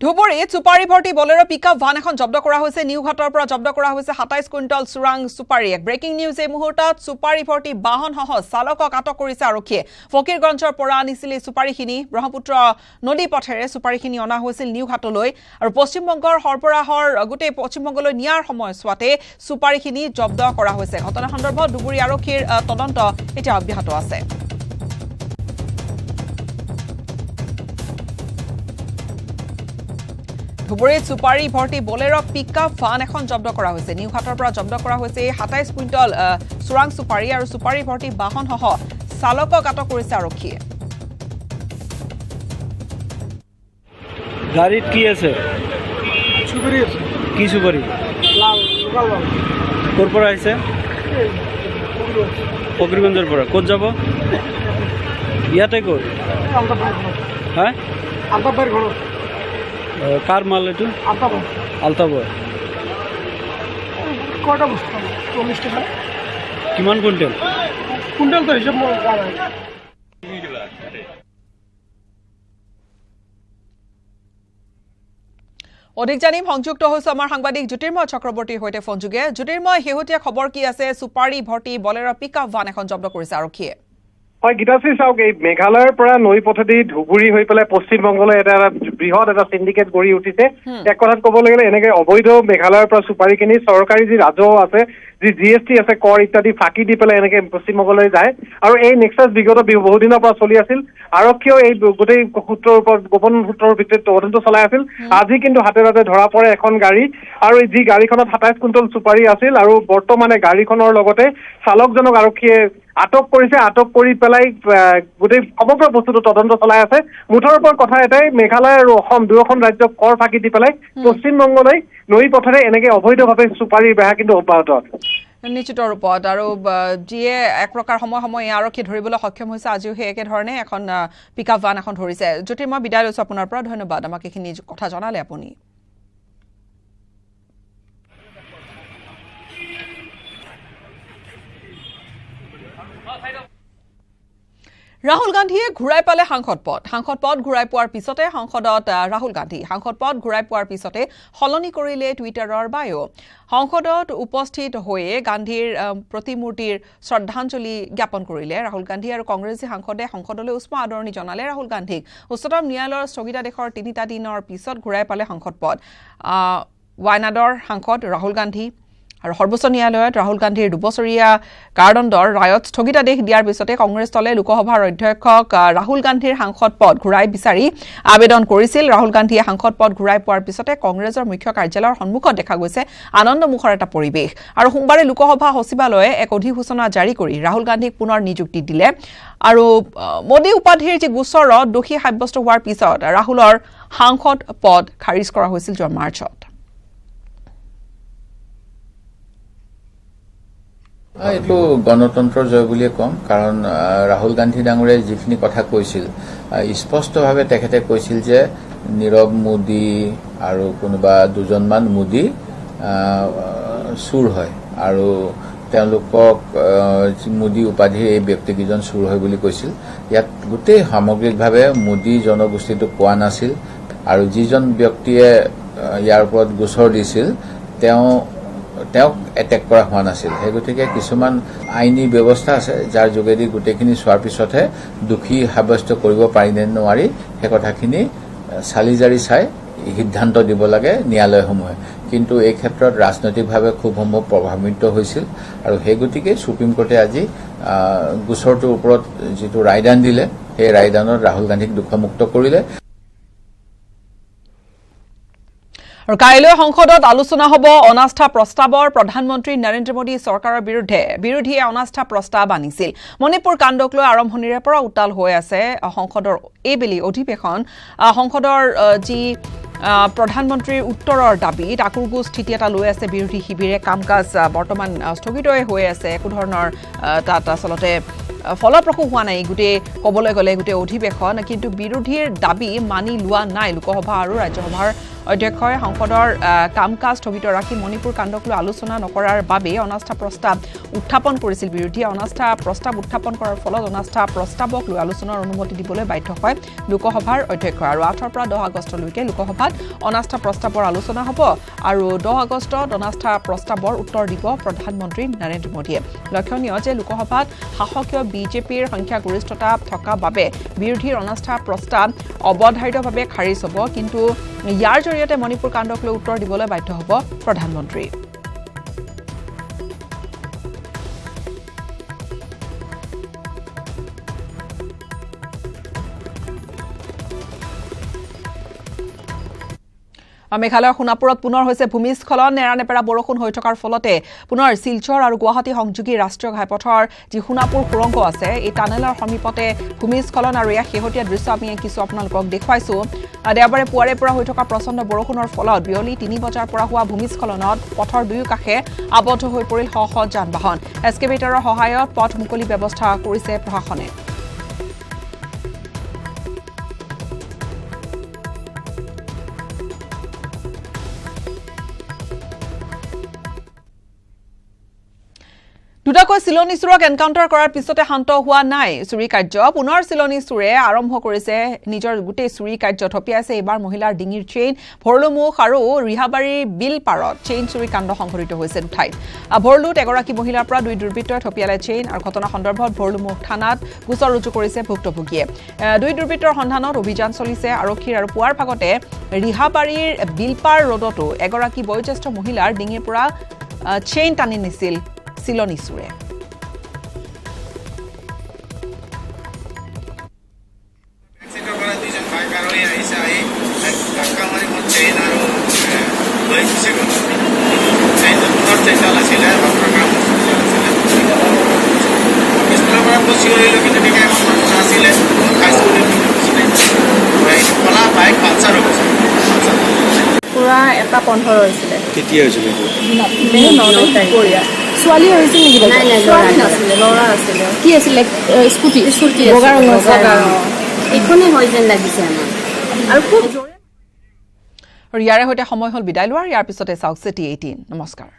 ধুবুৰীত চুপাৰী ভৰ্তি বলেৰো পিকআপ ভান এখন জব্দ কৰা হৈছে নিউঘাটৰ পৰা জব্দ কৰা হৈছে 27 কুইণ্টল চুৰাং চুপাৰী এক ব্ৰেকিং নিউজ এই মুহূৰ্তত চুপাৰী ভৰ্তি বাহনসহ চালকক আটক কৰিছে আৰক্ষীয়ে ফকীৰগঞ্জৰ পৰা আনিছিল চুপাৰীখিনি ব্ৰহ্মপুত্ৰ নদী পথেৰে চুপাৰীখিনি অনা হৈছিল নিউঘাটলৈ আৰু পশ্চিমবংগৰ সৰবৰাহৰ গোটেই পশ্চিমবংগলৈ নিয়াৰ সময়ছোৱাতে চুপাৰীখিনি জব্দ কৰা হৈছে ঘটনা সন্দৰ্ভত ধুবুৰী আৰক্ষীৰ তদন্ত এতিয়া অব্যাহত আছে ধুবুৰীত চুপাৰী ভৰ্তি বলেৰো পিকআপ ভান এখন জব্দ কৰা হৈছে নিউঘাটৰ পৰা জব্দ কৰা হৈছে 27 কুইণ্টল চুৰাং চুপাৰী আৰু চুপাৰী ভৰ্তি বাহনসহ চালকক আটক কৰিছে আৰক্ষীয়ে গাড়ীত কি আছে চুপাৰী আছে কি চুপাৰী লাল লোকাল লাল ক'ৰ পৰা আহিছে ফকীৰগঞ্জৰ পৰা ক'ত যাব ইয়াতে ক'ত হা আলতাবাইৰ ঘৰত কাৰ মাল এইটো আলতাবাই কয়টা বস্তু 40 টাকা কিমান কুইণ্টেল কুইণ্টেলটো হিচাপ মই কৰা নাই অধিক জানিম সংযুক্ত হৈছে আমাৰ সাংবাদিক জ্যোতিৰ্ময় চক্ৰৱৰ্তীৰ সৈতে ফোনযোগে জ্যোতিৰ্ময় শেহতীয়া খবৰ কি আছে চুপাৰী ভৰ্তি বলেৰো পিকআপ ভান এখন জব্দ কৰিছে আৰক্ষীয়ে হয় গীতাশ্ৰী চাওক এই মেঘালয়ৰ পৰা নৈ পথেদি ধুবুৰী হৈ পেলাই পশ্চিমবংগলৈ এটা বৃহৎ এটা চিণ্ডিকেট গঢ়ি উঠিছে এক কথাত ক'বলৈ গ'লে এনেকে অবৈধ মেঘালয়ৰ পৰা চুপাৰীখিনি চৰকাৰী যি ৰাজহ আছে যি GST আছে কৰ ইত্যাদি ফাঁকি দি পেলাই এনেকে পশ্চিমবংগলৈ যায় আৰু এই নেক্সাছ বিগত বহুদিনৰ পৰা চলি আছিল আৰক্ষীয়েও এই গোটেই সূত্ৰৰ ওপৰত গোপন সূত্ৰৰ ভিত্তিত তদন্ত চলাই আছিল আজি কিন্তু হাতে হাতে ধৰা পৰে এখন গাড়ী আৰু যি গাড়ীখনত 27 কুইণ্টল চুপাৰী আছিল আৰু বৰ্তমানে গাড়ীখনৰ লগতে চালকজনক আৰক্ষীয়ে আটক কৰিছে আটক কৰি পেলাই গোটেই সমগ্ৰ বস্তুটো তদন্ত চলাই আছে মুঠৰ ওপৰত কথা এটাই মেঘালয় আৰু অসম দুয়োখন ৰাজ্যক কৰ ফাঁকি দি পেলাই পশ্চিমবংগলৈ নৈ পথেৰে এনেকে অবৈধভাৱে চুপাৰীৰ বেহা কিন্তু অব্যাহত আছে নিশ্চিত ৰূপত আৰু যিয়ে এক প্ৰকাৰ সময় আৰক্ষী ধৰিবলৈ সক্ষম হৈছে আজিও সেই একেধৰণে এখন পিকআপ ভান এখন ধৰিছে জ্যোতিৰ্ময় বিদায় লৈছো আপোনাৰ পৰা ধন্যবাদ আমাক এইখিনি কথা জনালে আপুনি ৰাহুল গান্ধীয়ে ঘূৰাই পালে সাংসদ পদ ঘূৰাই পোৱাৰ পিছতে সংসদত ৰাহুল গান্ধী সাংসদ পদ ঘূৰাই পোৱাৰ পিছতে সলনি কৰিলে টুইটাৰৰ বায়ো সংসদত উপস্থিত হৈয়ে গান্ধীৰ প্ৰতিমূৰ্তিৰ শ্ৰদ্ধাঞ্জলি জ্ঞাপন কৰিলে ৰাহুল গান্ধী আৰু কংগ্ৰেছী সাংসদে সংসদলৈ উষ্ম আদৰণি জনালে ৰাহুল গান্ধীক উচ্চতম ন্যায়ালয়ৰ স্থগিতাদেশৰ 3টা দিনৰ পিছত ঘূৰাই পালে সাংসদ পদ ৱায়নাডৰ সাংসদ ৰাহুল গান্ধী আৰু সৰ্বোচ্চ ন্যায়ালয়ত ৰাহুল গান্ধীৰ 2 বছৰীয়া কাৰাদণ্ডৰ ৰায়ত স্থগিতাদেশ দিয়াৰ পিছতে কংগ্ৰেছ দলে লোকসভাৰ অধ্যক্ষক ৰাহুল গান্ধীৰ সাংসদ পদ ঘূৰাই বিচাৰি আবেদন কৰিছিল ৰাহুল গান্ধীয়ে সাংসদ পদ ঘূৰাই পোৱাৰ পিছতে কংগ্ৰেছৰ মুখ্য কাৰ্যালয়ৰ সন্মুখত দেখা গৈছে আনন্দমুখৰ এটা পৰিৱেশ আৰু সোমবাৰে লোকসভা সচিবালয়ে এক অধিসূচনা জাৰি কৰি ৰাহুল গান্ধীক পুনৰ নিযুক্তি দিলে আৰু মোদী উপাধিৰ যি গোচৰত দোষী সাব্যস্ত হোৱাৰ পিছত ৰাহুলৰ সাংসদ পদ খাৰিজ কৰা হৈছিল যোৱা মাৰ্চত এইটো গণতন্ত্ৰৰ জয় বুলিয়ে কম কাৰণ ৰাহুল গান্ধী ডাঙৰীয়াই যিখিনি কথা কৈছিল স্পষ্টভাৱে তেখেতে কৈছিল যে নীৰৱ মোদী আৰু কোনোবা দুজনমান মোদী চুৰ হয় আৰু তেওঁলোকক মোদী উপাধিৰ এই ব্যক্তিকেইজন চুৰ হয় বুলি কৈছিল ইয়াত গোটেই সামগ্ৰিকভাৱে মোদী জনগোষ্ঠীটো কোৱা নাছিল আৰু যিজন ব্যক্তিয়ে ইয়াৰ ওপৰত গোচৰ দিছিল তেওঁক এটেক কৰা হোৱা নাছিল সেই গতিকে কিছুমান আইনী ব্যৱস্থা আছে যাৰ যোগেদি গোটেইখিনি চোৱাৰ পিছতহে দোষী সাব্যস্ত কৰিব পাৰি নে নোৱাৰি সেই কথাখিনি চালিজাৰি চাই সিদ্ধান্ত দিব লাগে ন্যায়ালয়সমূহে কিন্তু এই ক্ষেত্ৰত ৰাজনৈতিকভাৱে খুব সম্ভৱ প্ৰভাৱিত হৈছিল আৰু সেই গতিকে সুপ্ৰিম কোৰ্টে আজি গোচৰটোৰ ওপৰত যিটো ৰায়দান দিলে সেই ৰায়দানত ৰাহুল গান্ধীক দোষমুক্ত কৰিলে আৰু কাইলৈ সংসদত আলোচনা হ'ব অনাস্থা প্ৰস্তাৱৰ প্ৰধানমন্ত্ৰী নৰেন্দ্ৰ মোদী চৰকাৰৰ বিৰোধীয়ে অনাস্থা প্ৰস্তাৱ আনিছিল মণিপুৰ কাণ্ডক লৈ আৰম্ভণিৰে পৰা উত্তাল হৈ আছে সংসদৰ এইবেলি অধিৱেশন সংসদৰ যি প্ৰধানমন্ত্ৰীৰ উত্তৰৰ দাবীত আকুৰগোজ স্থিতি এটা লৈ আছে বিৰোধী শিবিৰে কাম কাজ বৰ্তমান স্থগিতই হৈ আছে একো ধৰণৰ তাত আচলতে ফলপ্ৰসূ হোৱা নাই গোটেই ক'বলৈ গ'লে গোটেই অধিৱেশন কিন্তু বিৰোধীৰ দাবী মানি লোৱা নাই লোকসভা আৰু ৰাজ্যসভাৰ অধ্যক্ষই সংসদৰ কাম কাজ স্থগিত ৰাখি মণিপুৰ কাণ্ডক লৈ আলোচনা নকৰাৰ বাবে অনাস্থা প্ৰস্তাৱ উত্থাপন কৰিছিল বিৰোধীয়ে অনাস্থা প্ৰস্তাৱ উত্থাপন কৰাৰ ফলত অনাস্থা প্ৰস্তাৱক লৈ আলোচনাৰ অনুমতি দিবলৈ বাধ্য হয় লোকসভাৰ অধ্যক্ষ আৰু 8 পৰা 10 আগষ্টলৈকে লোকসভাত অনাস্থা প্ৰস্তাৱৰ আলোচনা হ'ব আৰু 10 আগষ্টত অনাস্থা প্ৰস্তাৱৰ উত্তৰ দিব প্ৰধানমন্ত্ৰী নৰেন্দ্ৰ মোদীয়ে লক্ষণীয় যে লোকসভাত শাসকীয় বিজেপিৰ সংখ্যাগৰিষ্ঠতা থকা বাবে বিৰোধীৰ অনাস্থা প্ৰস্তাৱ অবধাৰিতভাৱে খাৰিজ হ'ব কিন্তু ইয়াৰ জৰিয়তে মণিপুৰ কাণ্ডক লৈ উত্তৰ দিবলৈ বাধ্য হ'ব প্ৰধানমন্ত্ৰী মেঘালয়ৰ সোণাপুৰত পুনৰ হৈছে ভূমিস্খলন নেৰানেপেৰা বৰষুণ হৈ থকাৰ ফলতে পুনৰ শিলচৰ আৰু গুৱাহাটী সংযোগী ৰাষ্ট্ৰীয় ঘাইপথৰ যি সোণাপুৰ সুৰংগ আছে এই টানেলৰ সমীপতে ভূমিস্খলন আৰু ইয়াৰ শেহতীয়া দৃশ্য আমি কিছু আপোনালোকক দেখুৱাইছো দেওবাৰে পুৱাৰে পৰা হৈ থকা প্ৰচণ্ড বৰষুণৰ ফলত বিয়লি 3 বজাৰ পৰা হোৱা ভূমিস্খলনত পথৰ দুয়ো কাষে আবদ্ধ হৈ পৰিল শ শ যান-বাহন এস্কেভেটৰৰ সহায়ত পথ মুকলি ব্যৱস্থা কৰিছে প্ৰশাসনে দুটাকৈ চিলনী চোৰক এনকাউণ্টাৰ কৰাৰ পিছতে শান্ত হোৱা নাই চুৰি কাৰ্য পুনৰ চিলনী চোৰে আৰম্ভ কৰিছে নিজৰ গোটেই চুৰি কাৰ্য থপিয়াইছে এইবাৰ মহিলাৰ ডিঙিৰ চেইন ভৰলুমুখ আৰু ৰিহাবাৰীৰ বিল পাৰত চেইন চুৰি কাণ্ড সংঘটিত হৈছে দুঠাইত ভৰলুত এগৰাকী মহিলাৰ পৰা দুই দুৰ্বৃত্তই থপিয়ালে চেইন আৰু ঘটনা সন্দৰ্ভত ভৰলুমুখ থানাত গোচৰ ৰুজু কৰিছে ভুক্তভোগীয়ে দুই দুৰ্বৃত্তৰ সন্ধানত অভিযান চলিছে আৰক্ষীৰ আৰু পুৱাৰ ভাগতে ৰিহাবাৰীৰ বিলপাৰ ৰোডতো এগৰাকী বয়োজ্যেষ্ঠ মহিলাৰ ডিঙিৰ পৰা চেইন টানি নিছিল চিলনী চোৰে পুৰা এটা 15 হৈছিলে কেতিয়া হৈছিল ছোৱালী হৈছিল নেকি নাই ছোৱালী নাছিলে ল'ৰা আছিলে কি আছিলে স্কুটি বগা ৰঙৰ এইখনেই হয় যেন লাগিছে আমাৰ আৰু খুব ইয়াৰে সৈতে সময় হ'ল বিদায় লোৱাৰ ইয়াৰ পিছতে চাওক চিটি 18 নমস্কাৰ